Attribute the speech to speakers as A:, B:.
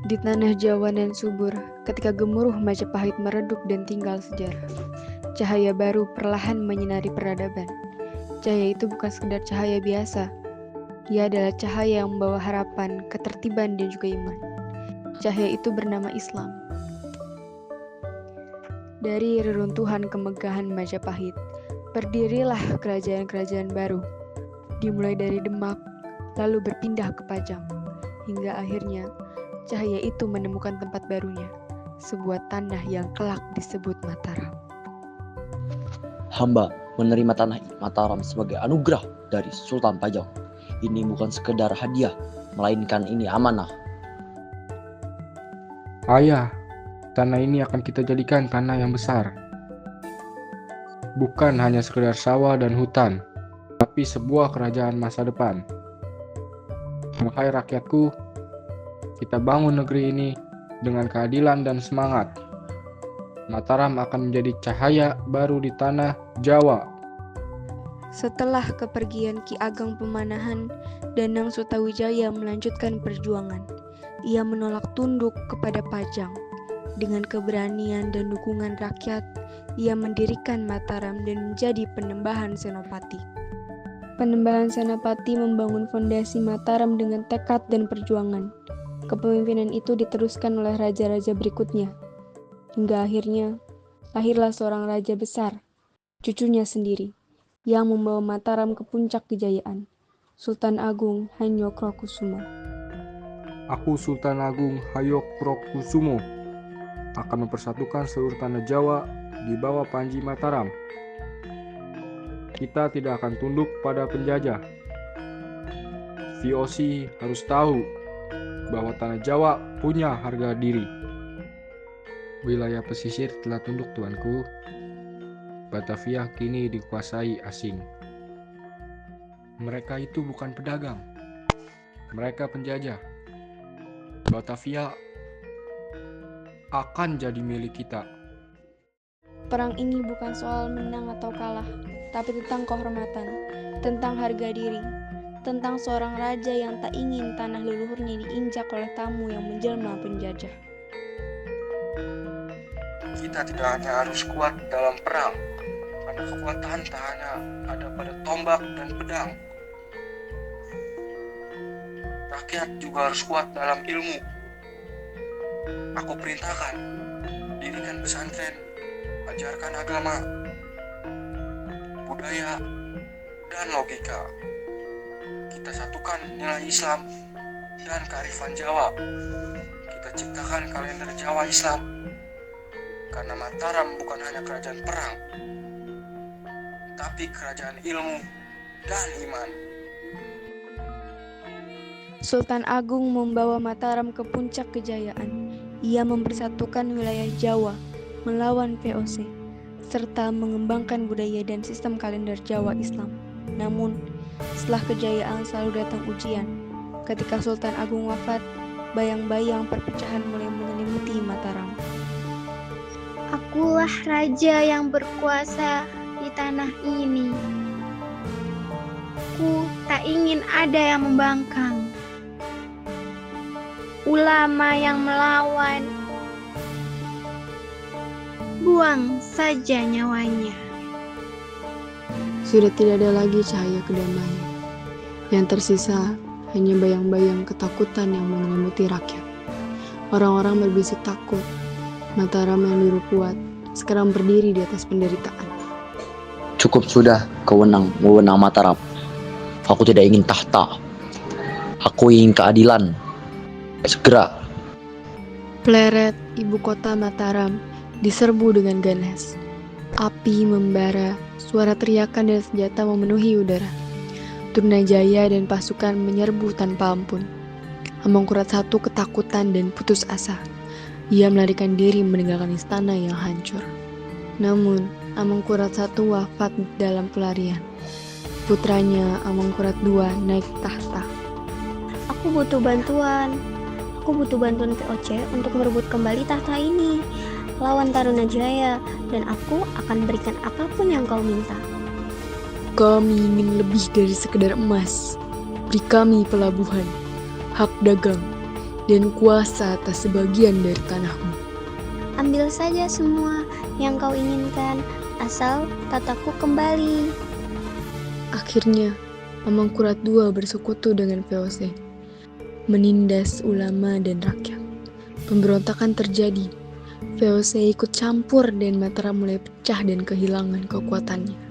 A: Di tanah Jawa nan subur, ketika gemuruh Majapahit meredup dan tinggal sejarah, cahaya baru perlahan menyinari peradaban. Cahaya itu bukan sekedar cahaya biasa. Ia adalah cahaya yang membawa harapan, ketertiban, dan juga iman. Cahaya itu bernama Islam. Dari reruntuhan kemegahan Majapahit, berdirilah kerajaan-kerajaan baru. Dimulai dari Demak, lalu berpindah ke Pajang, hingga akhirnya cahaya itu menemukan tempat barunya, sebuah tanah yang kelak disebut Mataram.
B: Hamba menerima tanah Mataram sebagai anugerah dari Sultan Pajang. Ini bukan sekedar hadiah, melainkan ini amanah.
C: Ayah, tanah ini akan kita jadikan tanah yang besar. Bukan hanya sekedar sawah dan hutan, tapi sebuah kerajaan masa depan. Wahai rakyatku, kita bangun negeri ini dengan keadilan dan semangat. Mataram akan menjadi cahaya baru di tanah Jawa.
A: Setelah kepergian Ki Ageng Pemanahan, Danang Sutawijaya melanjutkan perjuangan. Ia menolak tunduk kepada Pajang. Dengan keberanian dan dukungan rakyat, ia mendirikan Mataram dan menjadi Penembahan Senopati. Penembahan Senopati membangun fondasi Mataram dengan tekad dan perjuangan. Kepemimpinan itu diteruskan oleh raja-raja berikutnya. Hingga akhirnya, lahirlah seorang raja besar, cucunya sendiri, yang membawa Mataram ke puncak kejayaan, Sultan Agung Hanyokrokusumo.
C: Aku Sultan Agung Hayokrokusumo akan mempersatukan seluruh tanah Jawa di bawah Panji Mataram. Kita tidak akan tunduk pada penjajah. VOC harus tahu bahwa tanah Jawa punya harga diri. Wilayah pesisir telah tunduk, tuanku. Batavia kini dikuasai asing. Mereka itu bukan pedagang. Mereka penjajah. Batavia akan jadi milik kita.
A: Perang ini bukan soal menang atau kalah, tapi tentang kehormatan, tentang harga diri, tentang seorang raja yang tak ingin tanah leluhurnya diinjak oleh tamu yang menjelma penjajah.
D: Kita tidak hanya harus kuat dalam perang, karena kekuatan tak hanya ada pada tombak dan pedang. Rakyat juga harus kuat dalam ilmu. Aku perintahkan, dirikan pesantren, ajarkan agama, budaya, dan logika. Kita satukan nilai Islam dan kearifan Jawa. Kita ciptakan kalender Jawa Islam. Karena Mataram bukan hanya kerajaan perang, tapi kerajaan ilmu dan iman.
A: Sultan Agung membawa Mataram ke puncak kejayaan. Ia mempersatukan wilayah Jawa melawan VOC, serta mengembangkan budaya dan sistem kalender Jawa Islam. Namun, setelah kejayaan selalu datang ujian. Ketika Sultan Agung wafat, bayang-bayang perpecahan mulai menyelimuti Mataram.
E: Akulah raja yang berkuasa di tanah ini. Ku tak ingin ada yang membangkang. Ulama yang melawan, buang saja nyawanya.
A: Sudah tidak ada lagi cahaya kedamaian. Yang tersisa hanya bayang-bayang ketakutan yang menyelimuti rakyat. Orang-orang berbisik takut. Mataram yang dulu kuat sekarang berdiri di atas penderitaan.
B: Cukup sudah wewenang Mataram. Aku tidak ingin tahta. Aku ingin keadilan. Segera.
A: Pleret, ibu kota Mataram, diserbu dengan ganas. Api membara, suara teriakan dan senjata memenuhi udara. Turnajaya dan pasukan menyerbu tanpa ampun. Amangkurat I ketakutan dan putus asa. Ia melarikan diri meninggalkan istana yang hancur. Namun, Amangkurat I wafat dalam pelarian. Putranya Amangkurat II naik tahta.
E: Aku butuh bantuan. Aku butuh bantuan VOC untuk merebut kembali tahta ini. Lawan Tarunajaya, dan aku akan berikan apapun yang kau minta.
A: Kami ingin lebih dari sekedar emas. Beri kami pelabuhan, hak dagang, dan kuasa atas sebagian dari tanahmu.
E: Ambil saja semua yang kau inginkan, asal tataku kembali.
A: Akhirnya, Amangkurat II bersekutu dengan VOC, menindas ulama dan rakyat. Pemberontakan terjadi. VOC ikut campur dan Mataram mulai pecah dan kehilangan kekuatannya.